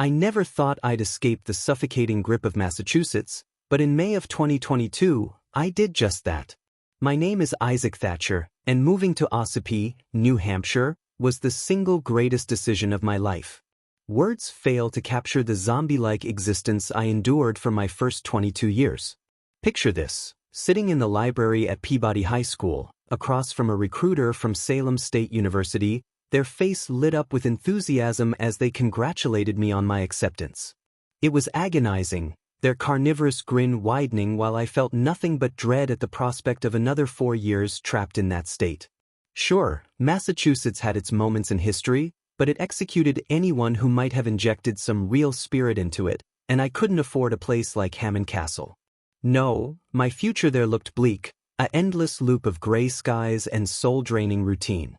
I never thought I'd escape the suffocating grip of Massachusetts, but in May of 2022, I did just that. My name is Isaac Thatcher, and moving to Ossipee, New Hampshire, was the single greatest decision of my life. Words fail to capture the zombie-like existence I endured for my first 22 years. Picture this, sitting in the library at Peabody High School, across from a recruiter from Salem State University, their face lit up with enthusiasm as they congratulated me on my acceptance. It was agonizing, their carnivorous grin widening while I felt nothing but dread at the prospect of another 4 years trapped in that state. Sure, Massachusetts had its moments in history, but it executed anyone who might have injected some real spirit into it, and I couldn't afford a place like Hammond Castle. No, my future there looked bleak, an endless loop of gray skies and soul-draining routine.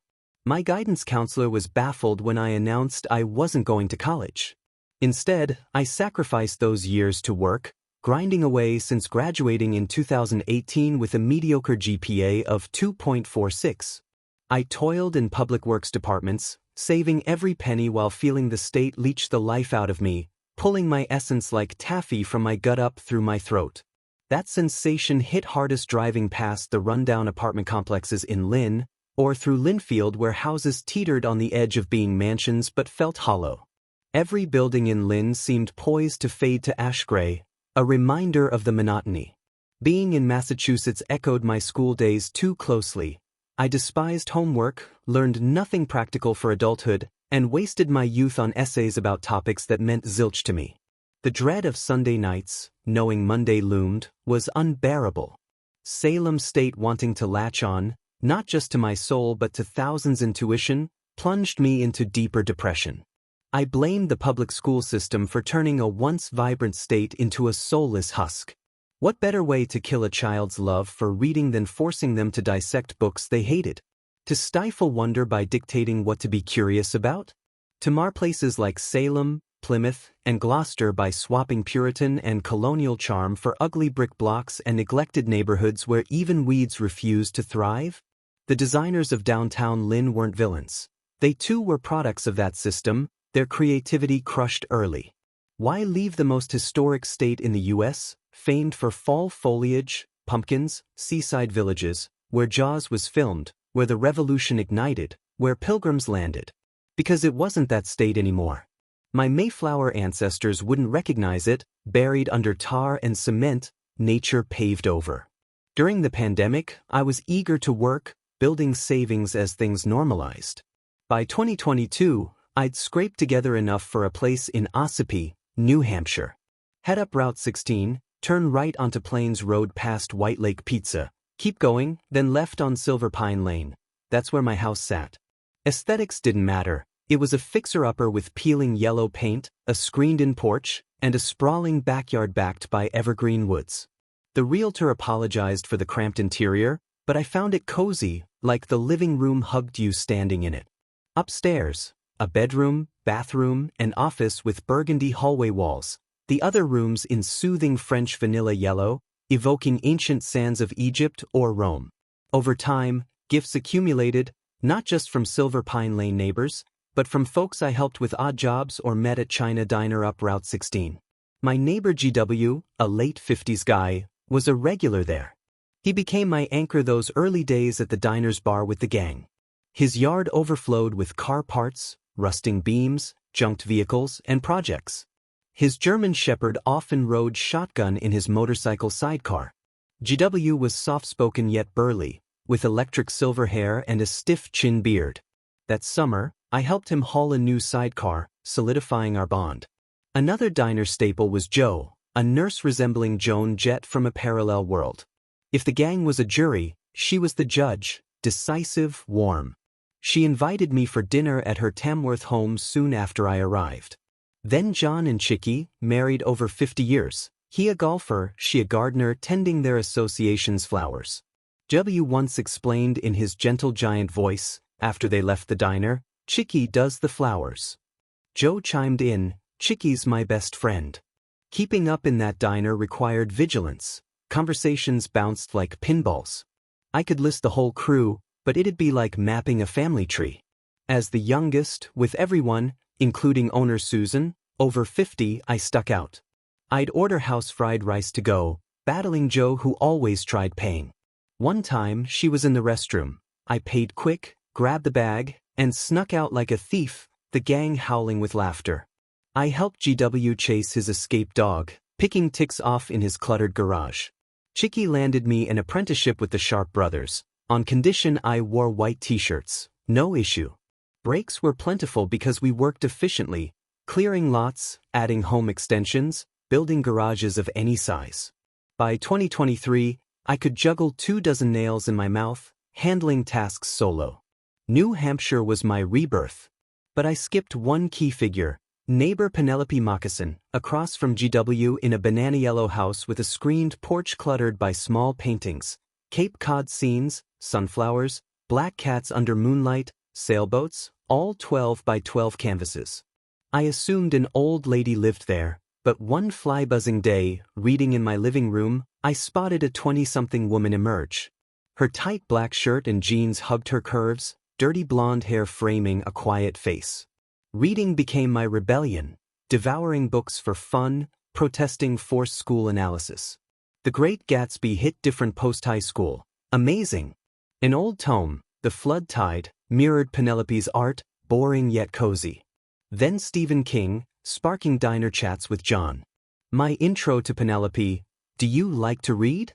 My guidance counselor was baffled when I announced I wasn't going to college. Instead, I sacrificed those years to work, grinding away since graduating in 2018 with a mediocre GPA of 2.46. I toiled in public works departments, saving every penny while feeling the state leach the life out of me, pulling my essence like taffy from my gut up through my throat. That sensation hit hardest driving past the rundown apartment complexes in Lynn, or through Linfield where houses teetered on the edge of being mansions but felt hollow. Every building in Lynn seemed poised to fade to ash gray, a reminder of the monotony. Being in Massachusetts echoed my school days too closely. I despised homework, learned nothing practical for adulthood, and wasted my youth on essays about topics that meant zilch to me. The dread of Sunday nights, knowing Monday loomed, was unbearable. Salem State wanting to latch on, not just to my soul but to thousands' intuition, plunged me into deeper depression. I blamed the public school system for turning a once vibrant state into a soulless husk. What better way to kill a child's love for reading than forcing them to dissect books they hated? To stifle wonder by dictating what to be curious about? To mar places like Salem, Plymouth, and Gloucester by swapping Puritan and colonial charm for ugly brick blocks and neglected neighborhoods where even weeds refused to thrive? The designers of downtown Lynn weren't villains. They too were products of that system, their creativity crushed early. Why leave the most historic state in the U.S., famed for fall foliage, pumpkins, seaside villages, where Jaws was filmed, where the Revolution ignited, where pilgrims landed? Because it wasn't that state anymore. My Mayflower ancestors wouldn't recognize it, buried under tar and cement, nature paved over. During the pandemic, I was eager to work, building savings as things normalized. By 2022, I'd scraped together enough for a place in Ossipee, New Hampshire. Head up Route 16, turn right onto Plains Road past White Lake Pizza, keep going, then left on Silver Pine Lane. That's where my house sat. Aesthetics didn't matter. It was a fixer-upper with peeling yellow paint, a screened-in porch, and a sprawling backyard backed by evergreen woods. The realtor apologized for the cramped interior, but I found it cozy, like the living room hugged you standing in it. Upstairs, a bedroom, bathroom, and office with burgundy hallway walls, the other rooms in soothing French vanilla yellow, evoking ancient sands of Egypt or Rome. Over time, gifts accumulated, not just from Silver Pine Lane neighbors, but from folks I helped with odd jobs or met at China Diner up Route 16. My neighbor GW, a late 50s guy, was a regular there. He became my anchor those early days at the diner's bar with the gang. His yard overflowed with car parts, rusting beams, junked vehicles, and projects. His German Shepherd often rode shotgun in his motorcycle sidecar. GW was soft-spoken yet burly, with electric silver hair and a stiff chin beard. That summer, I helped him haul a new sidecar, solidifying our bond. Another diner staple was Jo, a nurse resembling Joan Jett from a parallel world. If the gang was a jury, she was the judge, decisive, warm. She invited me for dinner at her Tamworth home soon after I arrived. Then John and Chicky, married over 50 years, he a golfer, she a gardener tending their association's flowers. W once explained in his gentle giant voice, after they left the diner, Chicky does the flowers. Jo chimed in, Chicky's my best friend. Keeping up in that diner required vigilance. Conversations bounced like pinballs. I could list the whole crew, but it'd be like mapping a family tree. As the youngest, with everyone, including owner Susan, over 50, I stuck out. I'd order house fried rice to go, battling Joe who always tried paying. One time, she was in the restroom. I paid quick, grabbed the bag, and snuck out like a thief, the gang howling with laughter. I helped GW chase his escaped dog, picking ticks off in his cluttered garage. Chicky landed me an apprenticeship with the Sharp brothers, on condition I wore white t-shirts, no issue. Breaks were plentiful because we worked efficiently, clearing lots, adding home extensions, building garages of any size. By 2023, I could juggle 24 nails in my mouth, handling tasks solo. New Hampshire was my rebirth. But I skipped one key figure, neighbor Penelope Moccasin, across from GW in a banana yellow house with a screened porch cluttered by small paintings, Cape Cod scenes, sunflowers, black cats under moonlight, sailboats, all 12 by 12 canvases. I assumed an old lady lived there, but one fly-buzzing day, reading in my living room, I spotted a 20-something woman emerge. Her tight black shirt and jeans hugged her curves, dirty blonde hair framing a quiet face. Reading became my rebellion, devouring books for fun, protesting forced school analysis. The Great Gatsby hit different post-high school. Amazing. An old tome, The Flood Tide, mirrored Penelope's art, boring yet cozy. Then Stephen King, sparking diner chats with John. My intro to Penelope, do you like to read?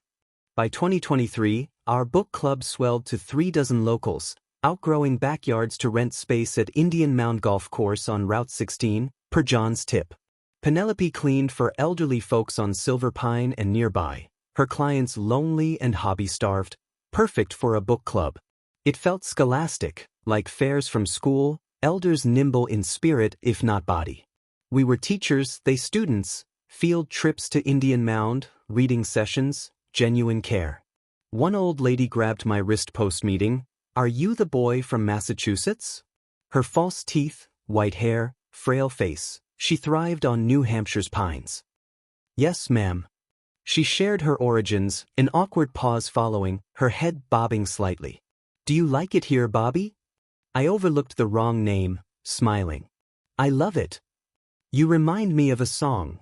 By 2023, our book club swelled to 36 locals, outgrowing backyards to rent space at Indian Mound Golf Course on Route 16, per John's tip. Penelope cleaned for elderly folks on Silver Pine and nearby, her clients lonely and hobby-starved, perfect for a book club. It felt scholastic, like fairs from school, elders nimble in spirit if not body. We were teachers, they students, field trips to Indian Mound, reading sessions, genuine care. One old lady grabbed my wrist post-meeting. Are you the boy from Massachusetts? Her false teeth, white hair, frail face, she thrived on New Hampshire's pines. Yes, ma'am. She shared her origins, an awkward pause following, her head bobbing slightly. Do you like it here, Bobby? I overlooked the wrong name, smiling. I love it. You remind me of a song.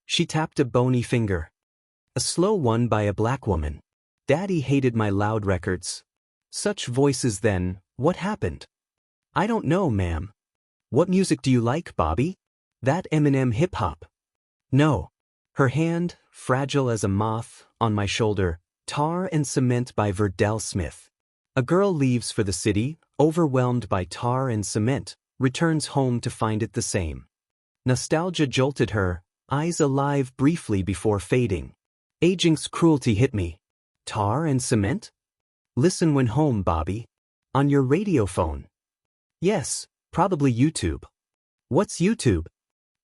She tapped a bony finger. A slow one by a black woman. Daddy hated my loud records. Such voices then, what happened? I don't know, ma'am. What music do you like, Bobby? That Eminem hip-hop. No. Her hand, fragile as a moth, on my shoulder, Tar and Cement by Verdell Smith. A girl leaves for the city, overwhelmed by tar and cement, returns home to find it the same. Nostalgia jolted her, eyes alive briefly before fading. Aging's cruelty hit me. Tar and cement? Listen when home, Bobby. On your radio phone. Yes, probably YouTube. What's YouTube?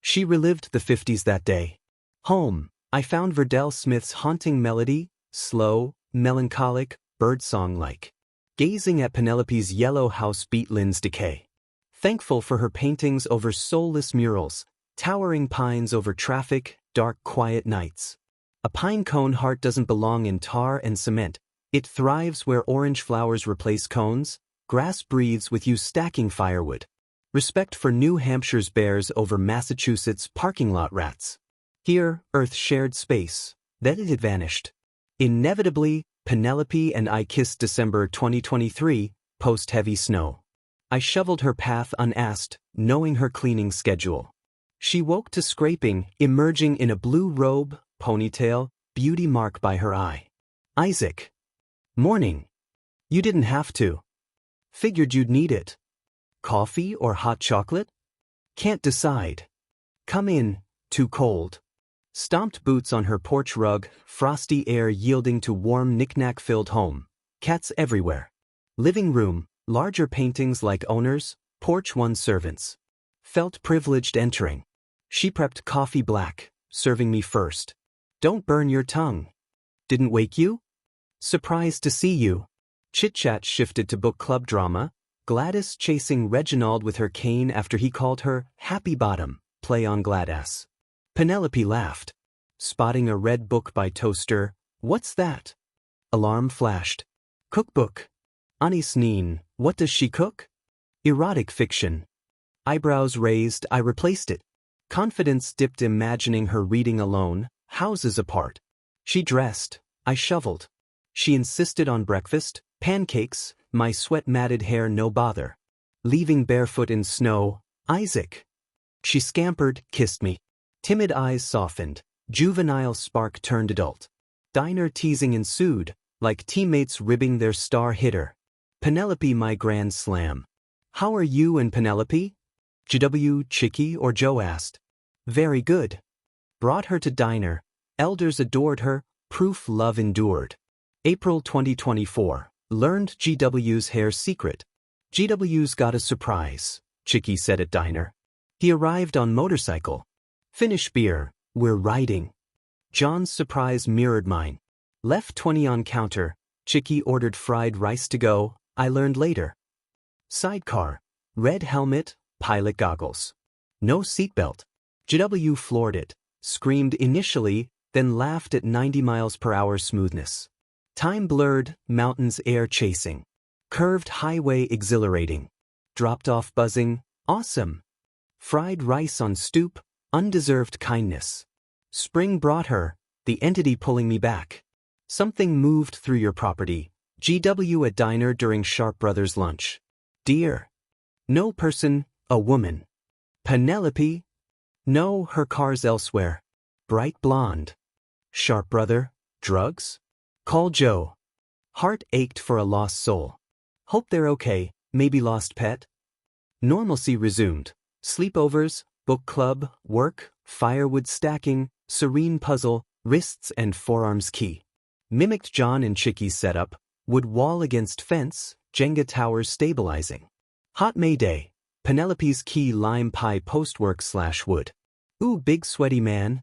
She relived the 50s that day. Home, I found Verdell Smith's haunting melody, slow, melancholic, birdsong-like. Gazing at Penelope's yellow house beat Lynn's decay. Thankful for her paintings over soulless murals, towering pines over traffic, dark quiet nights. A pine cone heart doesn't belong in tar and cement. It thrives where orange flowers replace cones, grass breathes with you stacking firewood. Respect for New Hampshire's bears over Massachusetts' parking lot rats. Here, Earth shared space. Then it had vanished. Inevitably, Penelope and I kissed December 2023, post-heavy snow. I shoveled her path unasked, knowing her cleaning schedule. She woke to scraping, emerging in a blue robe, ponytail, beauty mark by her eye. Isaac. Morning. You didn't have to. Figured you'd need it. Coffee or hot chocolate? Can't decide. Come in, too cold. Stomped boots on her porch rug, frosty air yielding to warm knick-knack-filled home. Cats everywhere. Living room, larger paintings like owners, porch one servants. Felt privileged entering. She prepped coffee black, serving me first. Don't burn your tongue. Didn't wake you? Surprised to see you. Chit-chat shifted to book club drama, Gladys chasing Reginald with her cane after he called her Happy Bottom, play on Gladass. Penelope laughed. Spotting a red book by Toaster, what's that? Alarm flashed. Cookbook. Anis Nin, what does she cook? Erotic fiction. Eyebrows raised, I replaced it. Confidence dipped imagining her reading alone, houses apart. She dressed, I shoveled. She insisted on breakfast, pancakes, my sweat-matted hair no bother. Leaving barefoot in snow, Isaac. She scampered, kissed me. Timid eyes softened, juvenile spark turned adult. Diner teasing ensued, like teammates ribbing their star hitter. Penelope my grand slam. How are you and Penelope? GW, Chicky or Joe asked. Very good. Brought her to diner. Elders adored her, proof love endured. April 2024. Learned GW's hair secret. GW's got a surprise, Chicky said at diner. He arrived on motorcycle. Finish beer, we're riding. John's surprise mirrored mine. Left 20 on counter, Chicky ordered fried rice to go, I learned later. Sidecar. Red helmet, pilot goggles. No seatbelt. GW floored it, screamed initially, then laughed at 90 miles per hour smoothness. Time blurred, mountains air chasing. Curved highway exhilarating. Dropped off buzzing, awesome. Fried rice on stoop, undeserved kindness. Spring brought her, the entity pulling me back. Something moved through your property. GW at diner during Sharp Brothers lunch. Dear. No person, a woman. Penelope? No, her car's elsewhere. Bright blonde. Sharp brother, drugs? Call Joe. Heart ached for a lost soul. Hope they're okay, maybe lost pet? Normalcy resumed. Sleepovers, book club, work, firewood stacking, serene puzzle, wrists and forearms key. Mimicked John and Chicky's setup, wood wall against fence, Jenga towers stabilizing. Hot May Day, Penelope's key lime pie postwork/wood. Ooh, big sweaty man.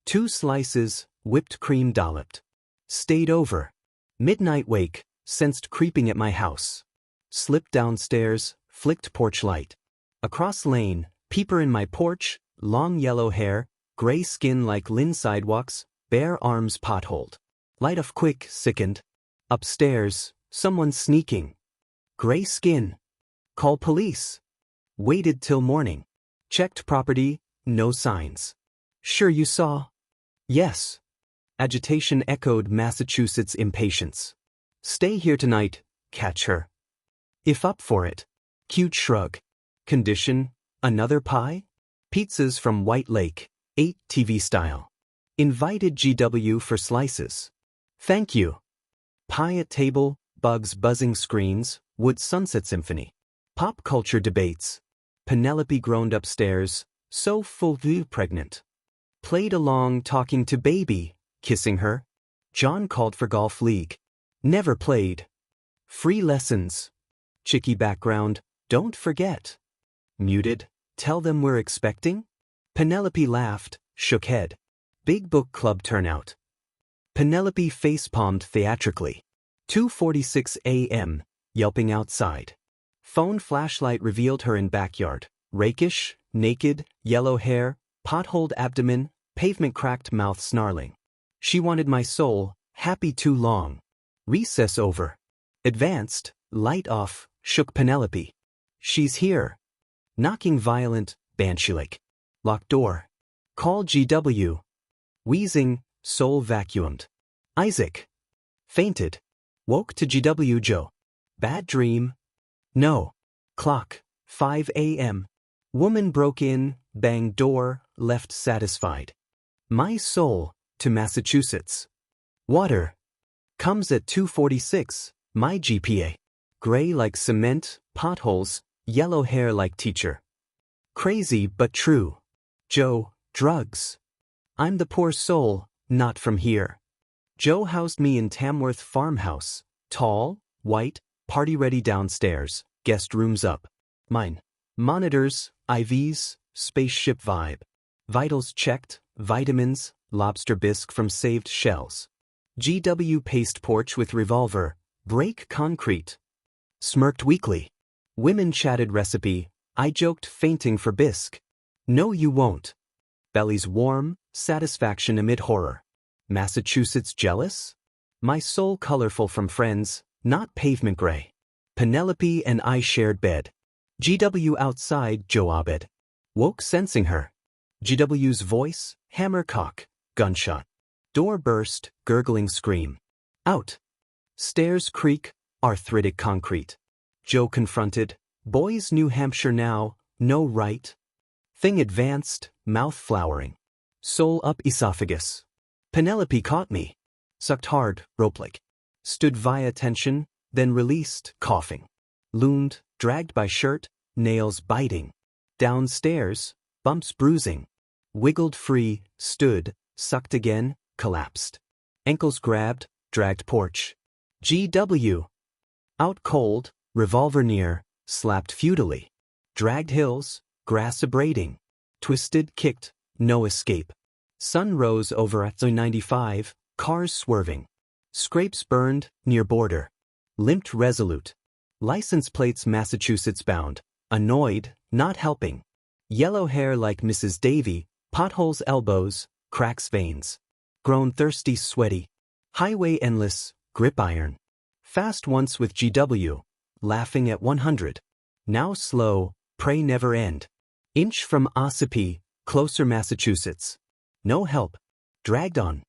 2 slices, whipped cream dolloped. Stayed over. Midnight wake, sensed creeping at my house. Slipped downstairs, flicked porch light. Across lane, peeper in my porch, long yellow hair, gray skin like Lynn sidewalks, bare arms potholed. Light off quick, sickened. Upstairs, someone sneaking. Gray skin. Call police. Waited till morning. Checked property, no signs. Sure you saw? Yes. Agitation echoed Massachusetts' impatience. Stay here tonight, catch her. If up for it. Cute shrug. Condition, another pie? Pizzas from White Lake, 8 TV style. Invited GW for slices. Thank you. Pie at table, bugs buzzing screens, wood sunset symphony. Pop culture debates. Penelope groaned upstairs, so full pregnant. Played along talking to baby, kissing her. John called for golf league. Never played. Free lessons. Chicky background, don't forget. Muted, tell them we're expecting? Penelope laughed, shook head. Big book club turnout. Penelope face-palmed theatrically. 2:46 a.m., yelping outside. Phone flashlight revealed her in backyard. Rakish, naked, yellow hair, potholed abdomen, pavement-cracked mouth snarling. She wanted my soul, happy too long. Recess over. Advanced, light off, shook Penelope. She's here. Knocking violent, banshee-like. Locked door. Call GW. Wheezing, soul vacuumed. Isaac. Fainted. Woke to GW Joe. Bad dream. No. Clock. 5 a.m. Woman broke in, banged door, left satisfied. My soul, to Massachusetts. Water. Comes at 2:46, my GPA. Gray like cement, potholes, yellow hair like teacher. Crazy but true. Joe, drugs. I'm the poor soul, not from here. Joe housed me in Tamworth farmhouse, tall, white, party-ready downstairs, guest rooms up. Mine. Monitors, IVs, spaceship vibe. Vitals checked, vitamins, lobster bisque from saved shells. GW paste porch with revolver, break concrete. Smirked weakly. Women chatted recipe, I joked fainting for bisque. No you won't. Bellies warm, satisfaction amid horror. Massachusetts jealous? My soul colorful from friends, not pavement gray. Penelope and I shared bed. GW outside Joe Abed. Woke sensing her. GW's voice, hammer cock, gunshot. Door burst, gurgling scream. Out. Stairs creak, arthritic concrete. Joe confronted, boys New Hampshire now, no right. Thing advanced, mouth flowering. Soul up esophagus. Penelope caught me. Sucked hard, rope-like. Stood via tension, then released, coughing. Loomed, dragged by shirt, nails biting. Downstairs, bumps bruising. Wiggled free, stood, sucked again, collapsed. Ankles grabbed, dragged porch. GW. Out cold, revolver near, slapped futilely. Dragged hills, grass abrading. Twisted, kicked, no escape. Sun rose over at 95, cars swerving. Scrapes burned, near border. Limped resolute. License plates Massachusetts bound. Annoyed, not helping. Yellow hair like Mrs. Davy, potholes elbows, cracks veins. Grown thirsty sweaty. Highway endless, grip iron. Fast once with GW, laughing at 100. Now slow, pray never end. Inch from Ossipee, closer Massachusetts. No help. Dragged on.